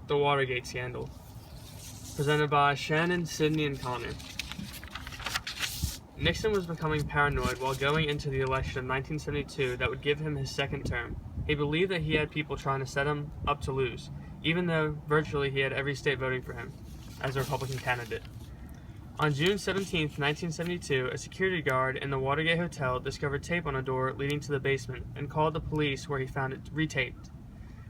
The Watergate Scandal. Presented by Shannon, Sydney, and Connor. Nixon was becoming paranoid while going into the election of 1972 that would give him his second term. He believed that he had people trying to set him up to lose, even though virtually he had every state voting for him as a Republican candidate. On June 17, 1972, a security guard in the Watergate Hotel discovered tape on a door leading to the basement and called the police, where he found it retaped.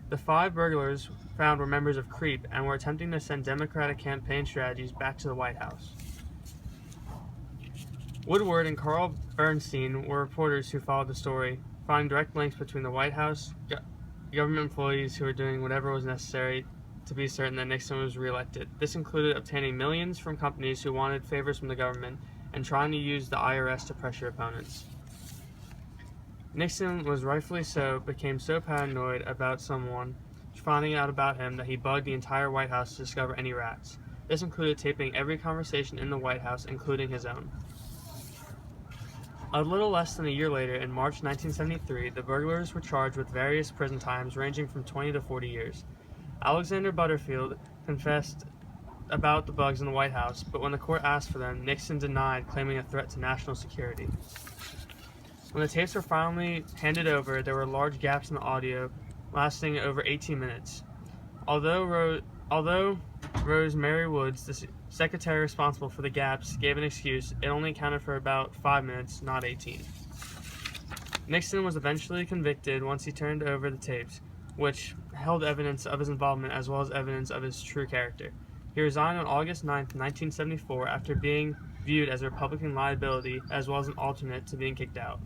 The 5 burglars found were members of CREEP and were attempting to send Democratic campaign strategies back to the White House. Woodward and Carl Bernstein were reporters who followed the story, finding direct links between the White House, government employees who were doing whatever was necessary to be certain that Nixon was reelected. This included obtaining millions from companies who wanted favors from the government and trying to use the IRS to pressure opponents. Nixon was rightfully so, became so paranoid about someone finding out about him that he bugged the entire White House to discover any rats. This included taping every conversation in the White House, including his own. A little less than a year later, in March 1973, the burglars were charged with various prison times ranging from 20 to 40 years. Alexander Butterfield confessed about the bugs in the White House, but when the court asked for them, Nixon denied, claiming a threat to national security. When the tapes were finally handed over, there were large gaps in the audio, lasting over 18 minutes. Although Rose Mary Woods, the secretary responsible for the gaps, gave an excuse, it only accounted for about 5 minutes, not 18. Nixon was eventually convicted once he turned over the tapes, which held evidence of his involvement as well as evidence of his true character. He resigned on August 9, 1974, after being viewed as a Republican liability as well as an alternate to being kicked out.